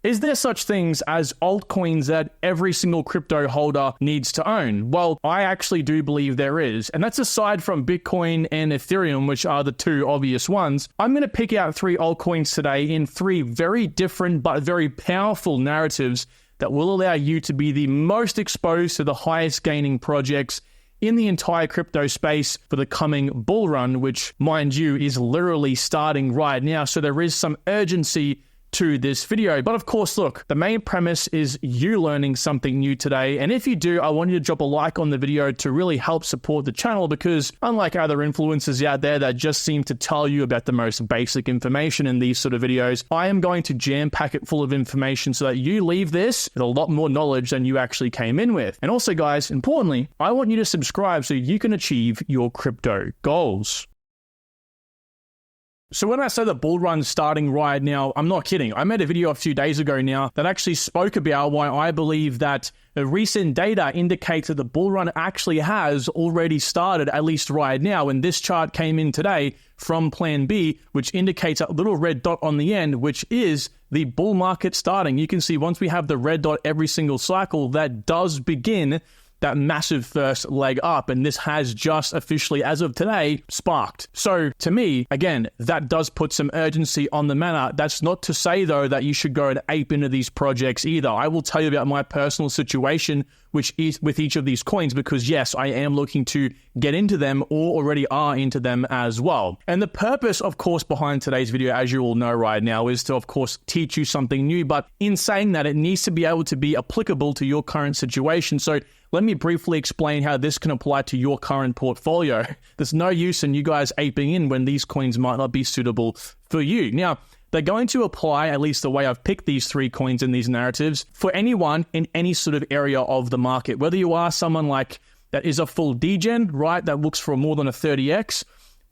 Is there such things as altcoins that every single crypto holder needs to own? Well, I actually do believe there is. And that's aside from Bitcoin and Ethereum, which are the two obvious ones. I'm going to pick out 3 altcoins today in 3 very different but very powerful narratives that will allow you to be the most exposed to the highest gaining projects in the entire crypto space for the coming bull run, which, mind you, is literally starting right now. So there is some urgency to this video. But of course, look, the main premise is you learning something new today. And if you do, I want you to drop a like on the video to really help support the channel, because unlike other influencers out there that just seem to tell you about the most basic information in these sort of videos, I am going to jam pack it full of information so that you leave this with a lot more knowledge than you actually came in with. And also, guys, importantly, I want you to subscribe so you can achieve your crypto goals. So when I say the bull run's starting right now, I'm not kidding. I made a video a few days ago now that actually spoke about why I believe that the recent data indicates that the bull run actually has already started, at least right now. And this chart came in today from Plan B, which indicates a little red dot on the end, which is the bull market starting. You can see once we have the red dot every single cycle, that does begin that massive first leg up, and this has just officially, as of today, sparked. So to me, again, that does put some urgency on the matter. That's not to say, though, that you should go and ape into these projects either. I will tell you about my personal situation, which is with each of these coins, because yes, I am looking to get into them or already are into them as well. And the purpose, of course, behind today's video, as you all know right now, is to, of course, teach you something new. But in saying that, it needs to be able to be applicable to your current situation. So let me briefly explain how this can apply to your current portfolio. There's no use in you guys aping in when these coins might not be suitable for you. Now, they're going to apply, at least the way I've picked these 3 coins in these narratives, for anyone in any sort of area of the market. Whether you are someone like that is a full degen, right, that looks for more than a 30x,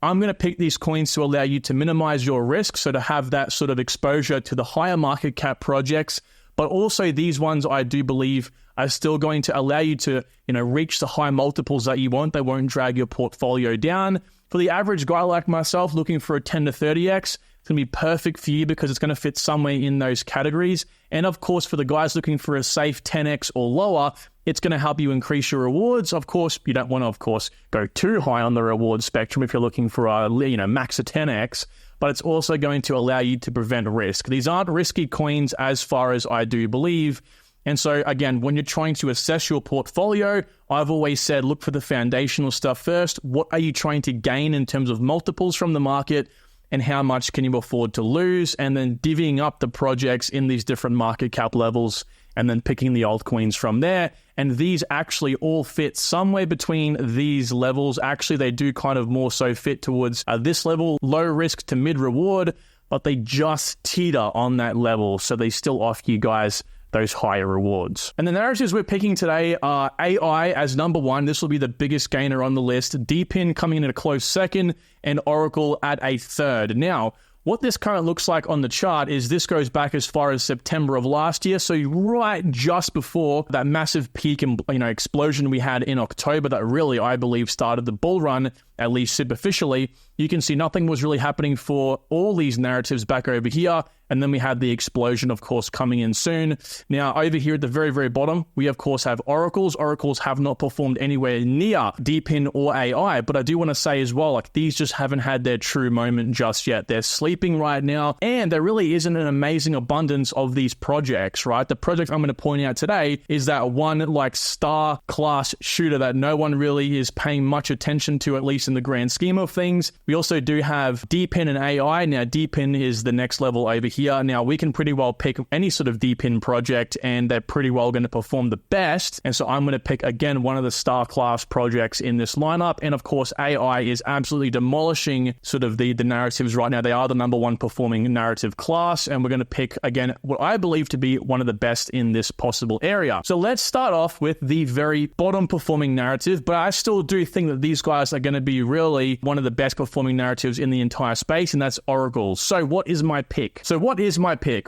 I'm going to pick these coins to allow you to minimize your risk, so to have that sort of exposure to the higher market cap projects. But also these ones, I do believe, are still going to allow you to, reach the high multiples that you want. They won't drag your portfolio down. For the average guy like myself looking for a 10 to 30x, it's going to be perfect for you because it's going to fit somewhere in those categories. And of course, for the guys looking for a safe 10x or lower, it's going to help you increase your rewards. Of course, you don't want to, of course, go too high on the reward spectrum if you're looking for a, max of 10x. But it's also going to allow you to prevent risk. These aren't risky coins as far as I do believe. And so, again, when you're trying to assess your portfolio, I've always said, look for the foundational stuff first. What are you trying to gain in terms of multiples from the market, and how much can you afford to lose? And then divvying up the projects in these different market cap levels, and then picking the altcoins from there. And these actually all fit somewhere between these levels. Actually, they do kind of more so fit towards this level, low risk to mid reward, but they just teeter on that level. So they still offer you guys those higher rewards. And the narratives we're picking today are AI as number 1. This will be the biggest gainer on the list. DePIN coming in at a close second, and Oracle at a third. Now, what this currently looks like on the chart is this goes back as far as September of last year. So right just before that massive peak and explosion we had in October that really, I believe, started the bull run, at least superficially. You can see nothing was really happening for all these narratives back over here. And then we had the explosion, of course, coming in soon. Now, over here at the very, very bottom, we, of course, have oracles. Oracles have not performed anywhere near DePIN or AI. But I do want to say as well, these just haven't had their true moment just yet. They're sleeping right now. And there really isn't an amazing abundance of these projects, right? The project I'm going to point out today is that one star class shooter that no one really is paying much attention to, at least in the grand scheme of things. We also do have DePIN and AI. Now, DePIN is the next level over here. Now, we can pretty well pick any sort of DePIN project, and they're pretty well going to perform the best. And so I'm going to pick, again, one of the star class projects in this lineup. And of course, AI is absolutely demolishing sort of the narratives right now. They are the number 1 performing narrative class. And we're going to pick, again, what I believe to be one of the best in this possible area. So let's start off with the very bottom performing narrative. But I still do think that these guys are going to be really one of the best performing narratives in the entire space, and that's Oracle. So what is my pick?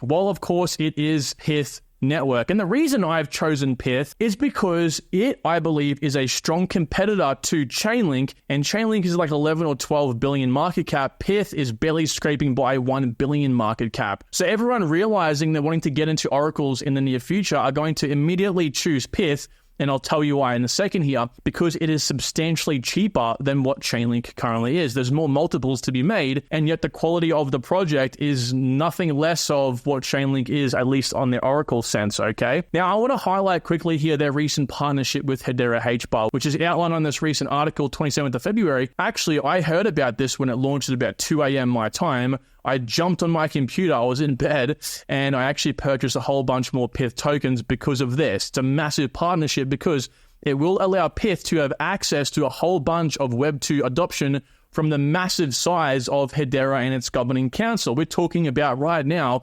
Well, of course, it is Pyth network. And the reason I've chosen Pyth is because it, I believe, is a strong competitor to Chainlink, and Chainlink is like 11 or 12 billion market cap. Pyth is barely scraping by 1 billion market cap. So everyone realizing they're wanting to get into oracles in the near future are going to immediately choose Pyth. And I'll tell you why in a second here, because it is substantially cheaper than what Chainlink currently is. There's more multiples to be made, and yet the quality of the project is nothing less of what Chainlink is, at least on the Oracle sense, okay? Now, I want to highlight quickly here their recent partnership with Hedera HBAR, which is outlined on this recent article, 27th of February. Actually, I heard about this when it launched at about 2 a.m. my time. I jumped on my computer, I was in bed, and I actually purchased a whole bunch more Pyth tokens because of this. It's a massive partnership because it will allow Pyth to have access to a whole bunch of Web 2 adoption from the massive size of Hedera and its governing council. We're talking about right now,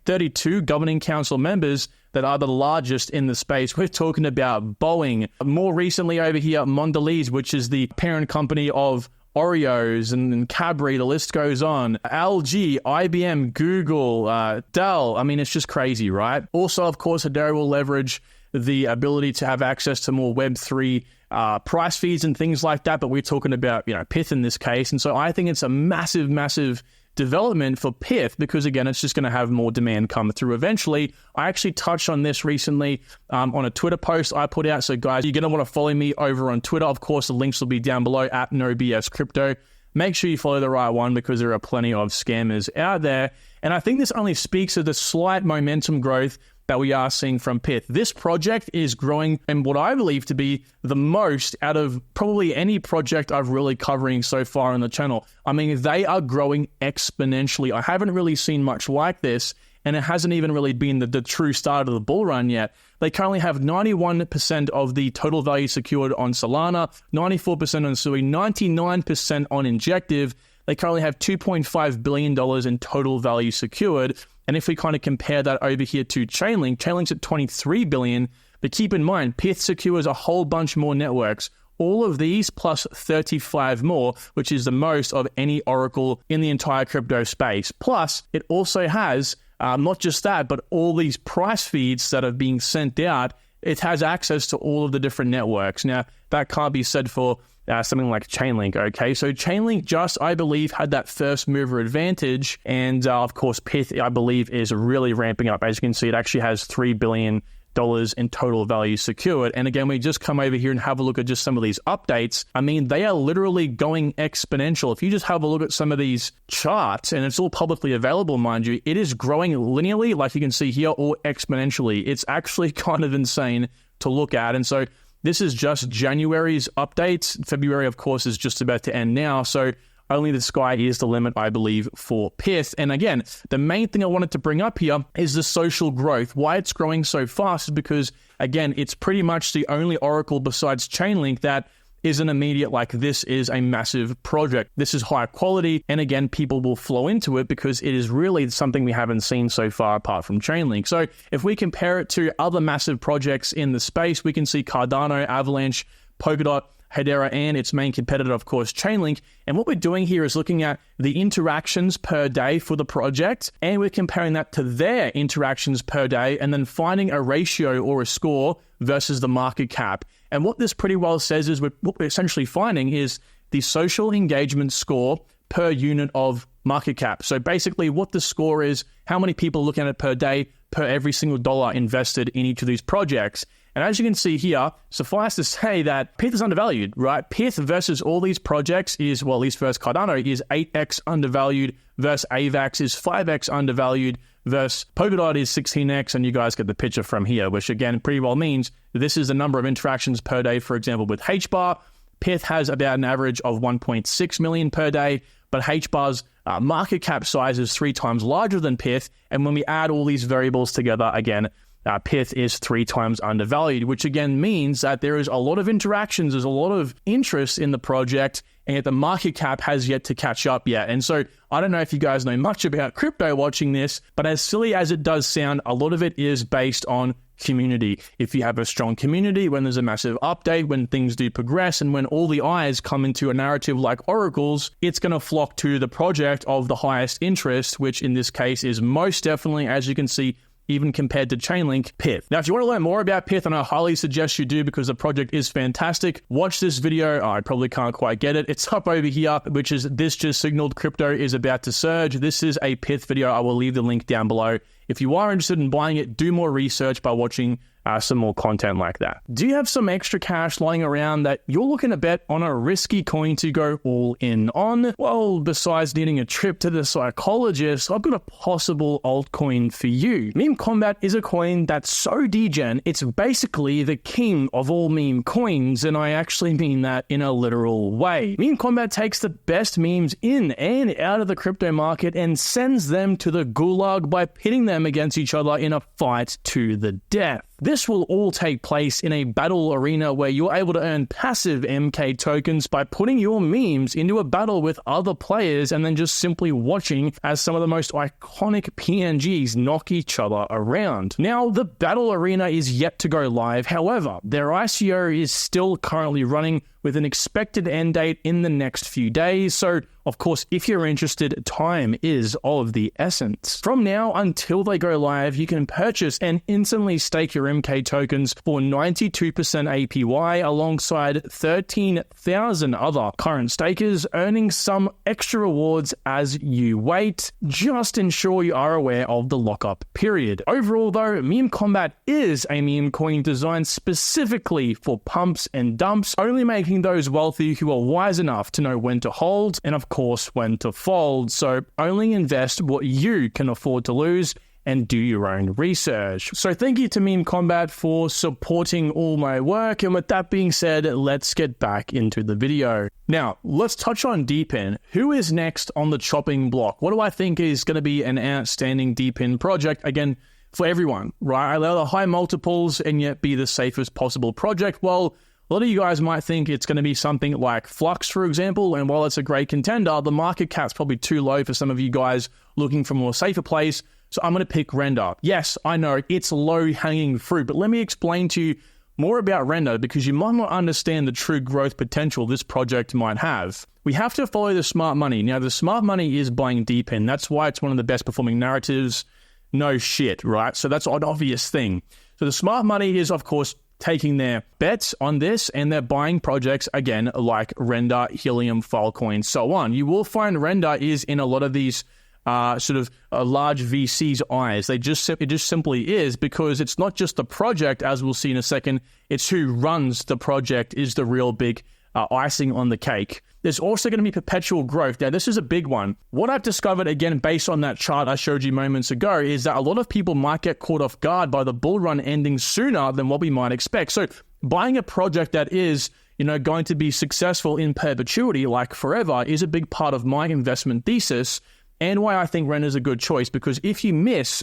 32 governing council members that are the largest in the space. We're talking about Boeing. More recently over here, Mondelez, which is the parent company of Oreos and Cadbury, the list goes on. LG, IBM, Google, Dell. I mean, it's just crazy, right? Also, of course, Hedera will leverage the ability to have access to more Web3 price feeds and things like that. But we're talking about, Pyth in this case. And so I think it's a massive, massive development for Pyth because, again, it's just going to have more demand come through eventually. I actually touched on this recently on a Twitter post I put out. So, guys, you're going to want to follow me over on Twitter. Of course, the links will be down below at NoBSCrypto. Make sure you follow the right one because there are plenty of scammers out there. And I think this only speaks to the slight momentum growth that we are seeing from Pyth. This project is growing in what I believe to be the most out of probably any project I've really covering so far on the channel. I mean, they are growing exponentially. I haven't really seen much like this, and it hasn't even really been the true start of the bull run yet. They currently have 91% of the total value secured on Solana, 94% on Sui, 99% on Injective. They currently have $2.5 billion in total value secured. And if we kind of compare that over here to Chainlink's at 23 billion. But keep in mind, Pyth secures a whole bunch more networks. All of these plus 35 more, which is the most of any oracle in the entire crypto space. Plus, it also has not just that, but all these price feeds that are being sent out. It has access to all of the different networks. Now, that can't be said for something like Chainlink, okay? So Chainlink just, I believe, had that first mover advantage. And of course, Pyth, I believe, is really ramping up. As you can see, it actually has $3 billion in total value secured. And again, we just come over here and have a look at just some of these updates. I mean, they are literally going exponential. If you just have a look at some of these charts, and it's all publicly available, mind you, it is growing linearly, like you can see here, or exponentially. It's actually kind of insane to look at. And so this is just January's updates. February, of course, is just about to end now. So only the sky is the limit, I believe, for Pyth. And again, the main thing I wanted to bring up here is the social growth. Why it's growing so fast is because, again, it's pretty much the only oracle besides Chainlink that is an immediate, like, this is a massive project. This is high quality. And again, people will flow into it because it is really something we haven't seen so far apart from Chainlink. So if we compare it to other massive projects in the space, we can see Cardano, Avalanche, Polkadot, Hedera, and its main competitor, of course, Chainlink. And what we're doing here is looking at the interactions per day for the project, and we're comparing that to their interactions per day, and then finding a ratio or a score versus the market cap. And what this pretty well says is what we're essentially finding is the social engagement score per unit of market cap. So basically what the score is, how many people are looking at it per day, per every single dollar invested in each of these projects. And as you can see here, suffice to say that Pyth is undervalued, right? Pyth versus all these projects is, well, at least versus Cardano, is 8x undervalued, versus AVAX is 5x undervalued, versus Polkadot is 16x, and you guys get the picture from here, which again pretty well means this is the number of interactions per day. For example, with HBAR, Pyth has about an average of 1.6 million per day, but HBAR's market cap size is 3 times larger than Pyth, and when we add all these variables together, again, Pyth is 3 times undervalued, which again means that there is a lot of interactions, there's a lot of interest in the project, and yet the market cap has yet to catch up yet. And so I don't know if you guys know much about crypto watching this, but as silly as it does sound, a lot of it is based on community. If you have a strong community, when there's a massive update, when things do progress, and when all the eyes come into a narrative like oracles, it's going to flock to the project of the highest interest, which in this case is most definitely, as you can see, even compared to Chainlink, Pyth. Now, if you want to learn more about Pyth, and I highly suggest you do because the project is fantastic, watch this video. I probably can't quite get it. It's up over here, which is this just signaled crypto is about to surge. This is a Pyth video. I will leave the link down below. If you are interested in buying it, do more research by watching some more content like that. Do you have some extra cash lying around that you're looking to bet on a risky coin to go all in on? Well, besides needing a trip to the psychologist, I've got a possible altcoin for you. Meme Combat is a coin that's so degen, it's basically the king of all meme coins, and I actually mean that in a literal way. Meme Combat takes the best memes in and out of the crypto market and sends them to the gulag by pitting them against each other in a fight to the death. This will all take place in a battle arena where you're able to earn passive MK tokens by putting your memes into a battle with other players and then just simply watching as some of the most iconic PNGs knock each other around. Now, the battle arena is yet to go live. However, their ICO is still currently running with an expected end date in the next few days. So, of course, if you're interested, time is of the essence. From now until they go live, you can purchase and instantly stake your MK tokens for 92% APY alongside 13,000 other current stakers, earning some extra rewards as you wait. Just ensure you are aware of the lockup period. Overall, though, Meme Combat is a meme coin designed specifically for pumps and dumps, only making those wealthy who are wise enough to know when to hold and, of course, when to fold. So only invest what you can afford to lose and do your own research. So thank you to Meme Combat for supporting all my work. And with that being said, let's get back into the video. Now, let's touch on DePIN. Who is next on the chopping block? What do I think is going to be an outstanding DePIN project? Again, for everyone, right? Allow the high multiples and yet be the safest possible project. Well, a lot of you guys might think it's going to be something like Flux, for example, and while it's a great contender, the market cap's probably too low for some of you guys looking for more safer plays, so I'm going to pick Render. Yes, I know, it's low-hanging fruit, but let me explain to you more about Render because you might not understand the true growth potential this project might have. We have to follow the smart money. Now, the smart money is buying DePIN. That's why it's one of the best performing narratives. No shit, right? So that's an obvious thing. So the smart money is, of course, taking their bets on this and they're buying projects, again, like Render, Helium, Filecoin, so on. You will find Render is in a lot of these large VCs' eyes. It just simply is because it's not just the project, as we'll see in a second, it's who runs the project is the real big icing on the cake. There's also going to be perpetual growth. Now, this is a big one. What I've discovered, again, based on that chart I showed you moments ago, is that a lot of people might get caught off guard by the bull run ending sooner than what we might expect. So buying a project that is, going to be successful in perpetuity, like forever, is a big part of my investment thesis and why I think Render is a good choice. Because if you miss,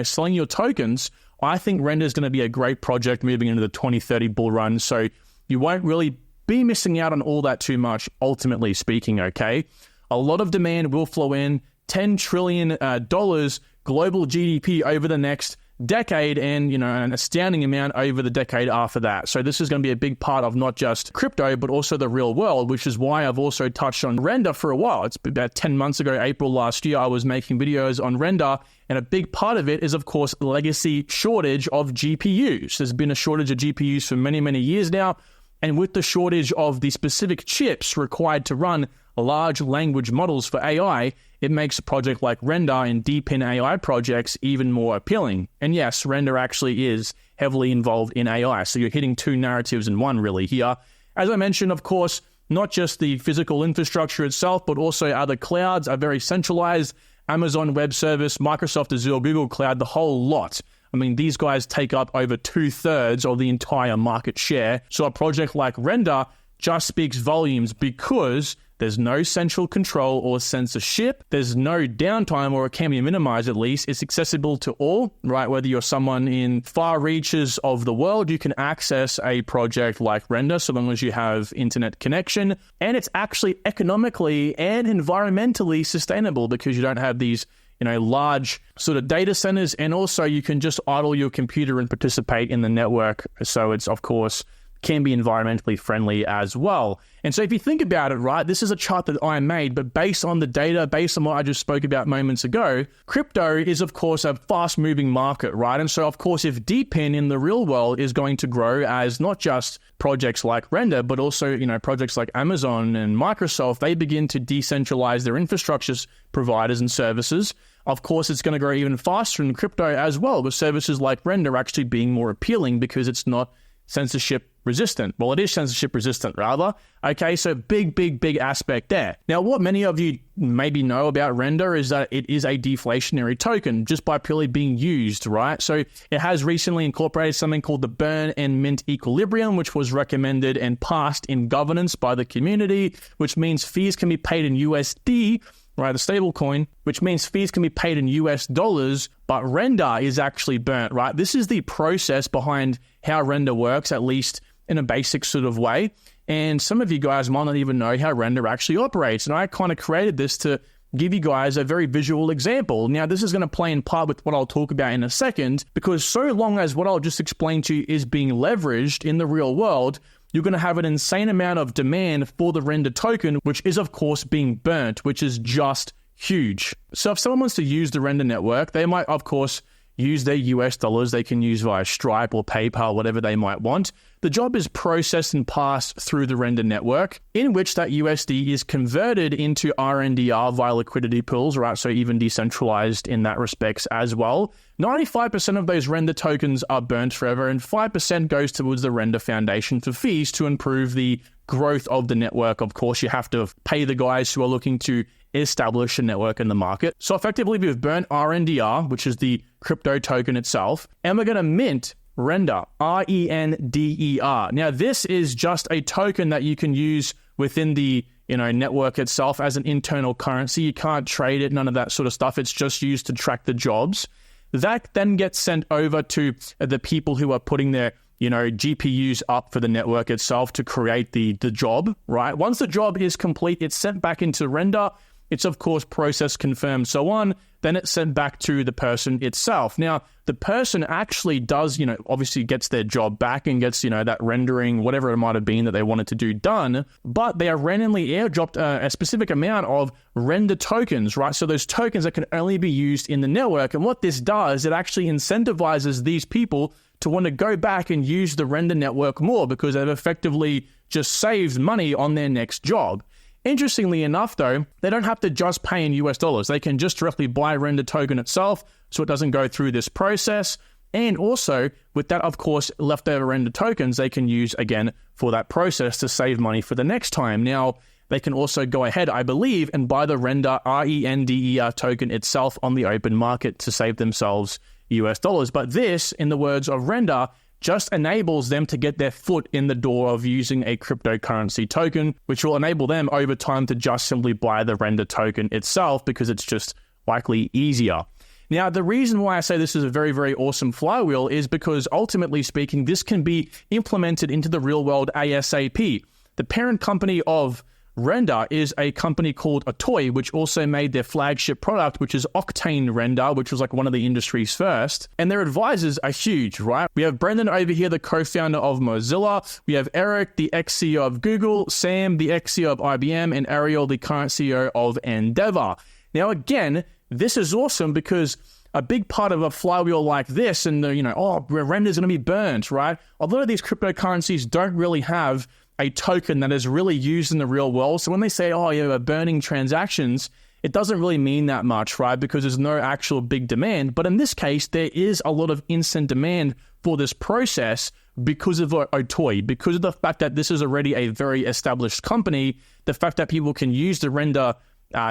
selling your tokens, I think Render is going to be a great project moving into the 2030 bull run. So you won't really be missing out on all that too much, ultimately speaking, okay? A lot of demand will flow in, $10 trillion global GDP over the next decade and, an astounding amount over the decade after that. So this is going to be a big part of not just crypto, but also the real world, which is why I've also touched on Render for a while. It's about 10 months ago, April last year, I was making videos on Render, and a big part of it is, of course, legacy shortage of GPUs. There's been a shortage of GPUs for many, many years now. And with the shortage of the specific chips required to run large language models for AI, it makes a project like Render and DePIN AI projects even more appealing. And yes, Render actually is heavily involved in AI. So you're hitting two narratives in one really here. As I mentioned, of course, not just the physical infrastructure itself, but also other clouds are very centralized. Amazon Web Service, Microsoft Azure, Google Cloud, the whole lot. I mean, these guys take up over 2/3 of the entire market share. So a project like Render just speaks volumes because there's no central control or censorship. There's no downtime, or it can be minimized at least. It's accessible to all, right? Whether you're someone in far reaches of the world, you can access a project like Render so long as you have internet connection. And it's actually economically and environmentally sustainable because you don't have these large sort of data centers, and also you can just idle your computer and participate in the network. So it's, of course, can be environmentally friendly as well. And so if you think about it, right, this is a chart that I made, but based on the data, based on what I just spoke about moments ago, crypto is, of course, a fast-moving market, right? And so, of course, if DePIN in the real world is going to grow as not just projects like Render, but also, projects like Amazon and Microsoft, they begin to decentralize their infrastructure providers and services, of course, it's going to grow even faster in crypto as well, with services like Render actually being more appealing because it's not censorship resistant. Well, it is censorship resistant rather. Okay, so big aspect there. Now, what many of you maybe know about Render is that it is a deflationary token just by purely being used, right? So it has recently incorporated something called the burn and mint equilibrium, which was recommended and passed in governance by the community, which means fees can be paid in USD, right, the stable coin, which means fees can be paid in US dollars, but Render is actually burnt, right? This is the process behind how Render works, at least in a basic sort of way. And some of you guys might not even know how Render actually operates. And I kind of created this to give you guys a very visual example. Now, this is going to play in part with what I'll talk about in a second, because so long as what I'll just explain to you is being leveraged in the real world, you're going to have an insane amount of demand for the Render token, which is, of course, being burnt, which is just huge. So if someone wants to use the Render network, they might, of course, use their US dollars. They can use via Stripe or PayPal, whatever they might want. The job is processed and passed through the Render network, in which that USD is converted into RNDR via liquidity pools, right? So even decentralized in that respects as well. 95% of those Render tokens are burnt forever, and 5% goes towards the Render Foundation for fees to improve the growth of the network. Of course, you have to pay the guys who are looking to establish a network in the market. So effectively, we've burnt RNDR, which is the crypto token itself, and we're going to mint Render, RENDER. Now, this is just a token that you can use within the network itself as an internal currency. You can't trade it, none of that sort of stuff. It's just used to track the jobs. That then gets sent over to the people who are putting their GPUs up for the network itself to create the job, right? Once the job is complete, it's sent back into Render. It's, of course, processed, confirmed, so on. Then it's sent back to the person itself. Now, the person actually does, obviously gets their job back and gets, that rendering, whatever it might have been that they wanted to do done, but they are randomly airdropped a specific amount of Render tokens, right? So those tokens that can only be used in the network. And what this does, it actually incentivizes these people to want to go back and use the Render network more because they've effectively just saved money on their next job. Interestingly enough, though, they don't have to just pay in US dollars. They can just directly buy Render token itself, so it doesn't go through this process. And also, with that, of course, leftover Render tokens, they can use again for that process to save money for the next time. Now, they can also go ahead, I believe, and buy the Render RENDER token itself on the open market to save themselves US dollars. But this, in the words of Render, just enables them to get their foot in the door of using a cryptocurrency token, which will enable them over time to just simply buy the Render token itself because it's just likely easier. Now, the reason why I say this is a very, very awesome flywheel is because ultimately speaking, this can be implemented into the real world ASAP. The parent company of Render is a company called Atoy, which also made their flagship product, which is Octane Render, which was like one of the industry's first. And their advisors are huge, right? We have Brendan over here, the co-founder of Mozilla. We have Eric, the ex-CEO of Google, Sam, the ex-CEO of IBM, and Ariel, the current CEO of Endeavor. Now, again, this is awesome because a big part of a flywheel like this and Render's going to be burnt, right? A lot of these cryptocurrencies don't really have a token that is really used in the real world. So when they say, we're burning transactions, it doesn't really mean that much, right? Because there's no actual big demand. But in this case, there is a lot of instant demand for this process because of Atoy, because of the fact that this is already a very established company, the fact that people can use the Render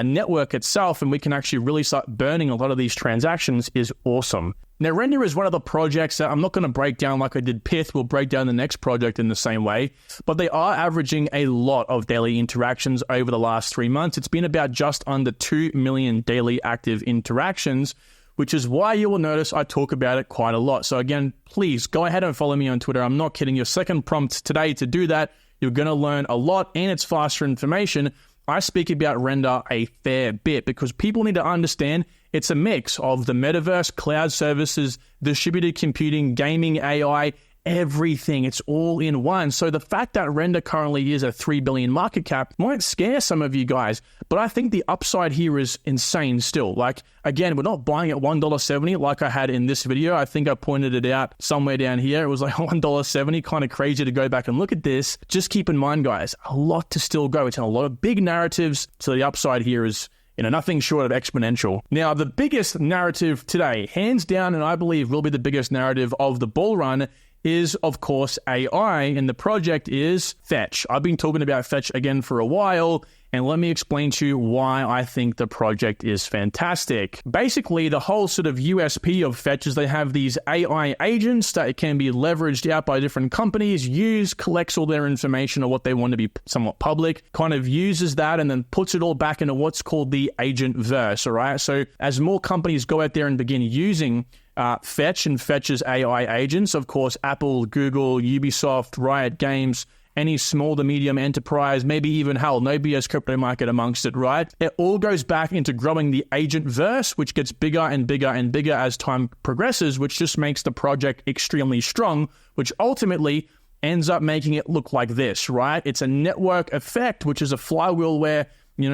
network itself and we can actually really start burning a lot of these transactions is awesome. Now, Render is one of the projects that I'm not going to break down like I did Pyth. We'll break down the next project in the same way, but they are averaging a lot of daily interactions over the last 3 months. It's been about just under 2 million daily active interactions, which is why you will notice I talk about it quite a lot. So again, please go ahead and follow me on Twitter. I'm not kidding. Your second prompt today to do that, you're going to learn a lot and it's faster information. I speak about Render a fair bit because people need to understand it's a mix of the metaverse, cloud services, distributed computing, gaming, AI, everything. It's all in one. So the fact that Render currently is a 3 billion market cap might scare some of you guys, but I think the upside here is insane still. Like, again, we're not buying at $1.70 like I had in this video. I think I pointed it out somewhere down here. It was like $1.70, kind of crazy to go back and look at this. Just keep in mind, guys, a lot to still go. It's in a lot of big narratives. So the upside here is, nothing short of exponential. Now, the biggest narrative today, hands down, and I believe will be the biggest narrative of the bull run, is, of course, AI, and the project is Fetch. I've been talking about Fetch again for a while, and let me explain to you why I think the project is fantastic. Basically, the whole sort of USP of Fetch is they have these AI agents that can be leveraged out by different companies, collects all their information or what they want to be somewhat public, kind of uses that and then puts it all back into what's called the agent verse, all right? So as more companies go out there and begin using Fetch and Fetch's AI agents, of course, Apple, Google, Ubisoft, Riot Games, any small to medium enterprise, maybe even no BS crypto market amongst it, right? It all goes back into growing the agent verse, which gets bigger and bigger and bigger as time progresses, which just makes the project extremely strong, which ultimately ends up making it look like this, right? It's a network effect, which is a flywheel where,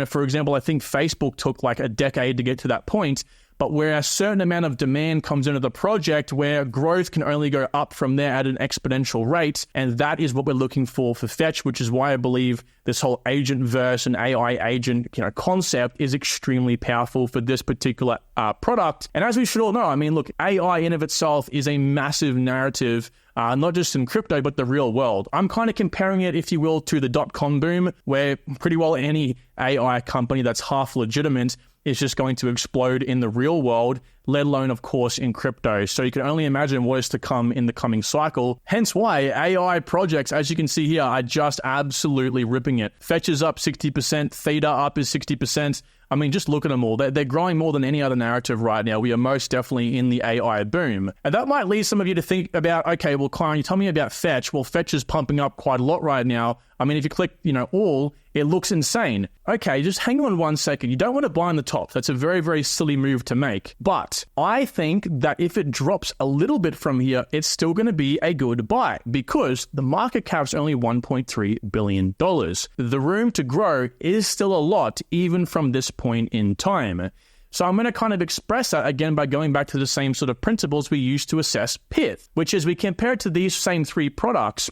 for example, I think Facebook took like a decade to get to that point, but where a certain amount of demand comes into the project where growth can only go up from there at an exponential rate. And that is what we're looking for Fetch, which is why I believe this whole agent verse and AI agent concept is extremely powerful for this particular product. And as we should all know, look, AI in of itself is a massive narrative, not just in crypto, but the real world. I'm kind of comparing it, if you will, to the .com boom, where pretty well any AI company that's half legitimate is just going to explode in the real world, let alone, of course, in crypto. So you can only imagine what is to come in the coming cycle. Hence why AI projects, as you can see here, are just absolutely ripping it. Fetch is up 60%, Theta up is 60%. Just look at them all. They're growing more than any other narrative right now. We are most definitely in the AI boom. And that might lead some of you to think about, okay, well, Kyron, you tell me about Fetch. Well, Fetch is pumping up quite a lot right now. If you click, all, it looks insane. Okay, just hang on 1 second. You don't want to buy on the top. That's a very, very silly move to make. But I think that if it drops a little bit from here, it's still going to be a good buy because the market cap's only $1.3 billion. The room to grow is still a lot, even from this point in time. So I'm going to kind of express that again by going back to the same sort of principles we use to assess Pyth, which is we compare it to these same three projects,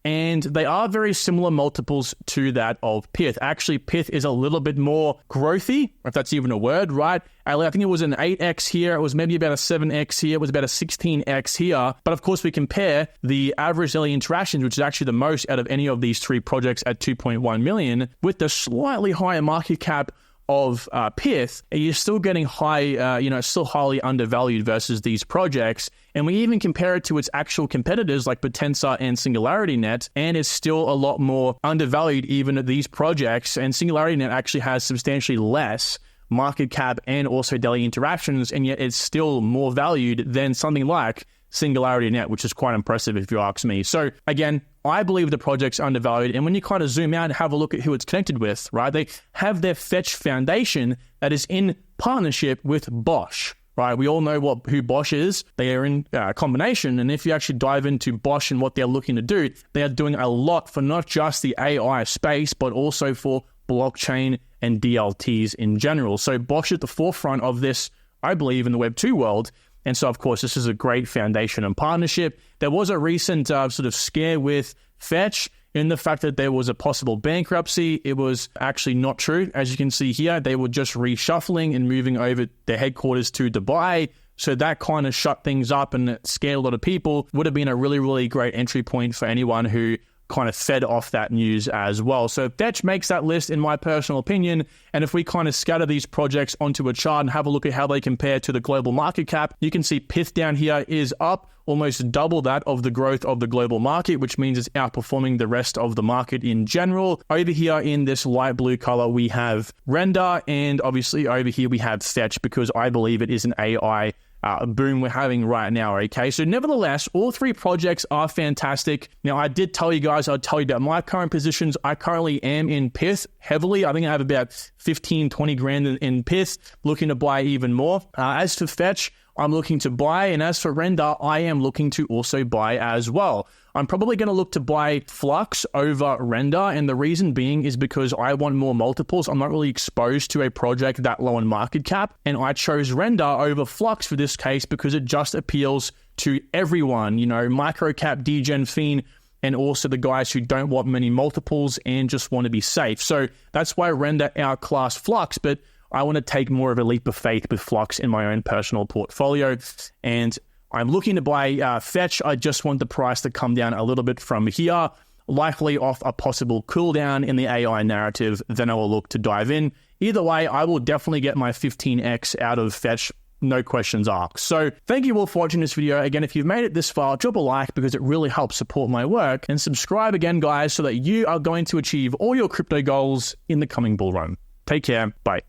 and they are very similar multiples to that of Pyth. Actually, Pyth is a little bit more growthy, if that's even a word, right? I think it was an 8x here. It was maybe about a 7x here. It was about a 16x here. But of course, we compare the average daily interactions, which is actually the most out of any of these three projects at 2.1 million, with the slightly higher market cap of Pyth, you're still getting high, still highly undervalued versus these projects. And we even compare it to its actual competitors like Potenza and SingularityNet, and it's still a lot more undervalued even at these projects. And SingularityNet actually has substantially less market cap and also daily interactions, and yet it's still more valued than something like SingularityNet, which is quite impressive if you ask me. So again, I believe the project's undervalued, and when you kind of zoom out and have a look at who it's connected with, right, they have their Fetch Foundation that is in partnership with Bosch, right? We all know who Bosch is. They are in combination, and if you actually dive into Bosch and what they're looking to do, they are doing a lot for not just the AI space, but also for blockchain and DLTs in general. So Bosch at the forefront of this, I believe, in the Web 2 world. And so, of course, this is a great foundation and partnership. There was a recent sort of scare with Fetch in the fact that there was a possible bankruptcy. It was actually not true. As you can see here, they were just reshuffling and moving over their headquarters to Dubai. So that kind of shut things up and it scared a lot of people. Would have been a really, really great entry point for anyone who kind of fed off that news as well. So Fetch makes that list in my personal opinion. And if we kind of scatter these projects onto a chart and have a look at how they compare to the global market cap, you can see Pyth down here is up almost double that of the growth of the global market, which means it's outperforming the rest of the market in general. Over here in this light blue color, we have Render, and obviously over here we have Fetch, because I believe it is an AI boom we're having right now, okay? So nevertheless, all three projects are fantastic. Now, I did tell you guys, I'd tell you about my current positions. I currently am in Pyth heavily. I think I have about 15, 20 grand in Pyth, looking to buy even more. As for Fetch, I'm looking to buy. And as for Render, I am looking to also buy as well. I'm probably going to look to buy Flux over Render. And the reason being is because I want more multiples. I'm not really exposed to a project that low in market cap. And I chose Render over Flux for this case because it just appeals to everyone, you know, micro cap, degen, fiend, and also the guys who don't want many multiples and just want to be safe. So that's why Render outclassed Flux, but I want to take more of a leap of faith with Flux in my own personal portfolio. And I'm looking to buy Fetch. I just want the price to come down a little bit from here, likely off a possible cool down in the AI narrative. Then I will look to dive in. Either way, I will definitely get my 15x out of Fetch. No questions asked. So thank you all for watching this video. Again, if you've made it this far, drop a like because it really helps support my work, and subscribe again, guys, so that you are going to achieve all your crypto goals in the coming bull run. Take care. Bye.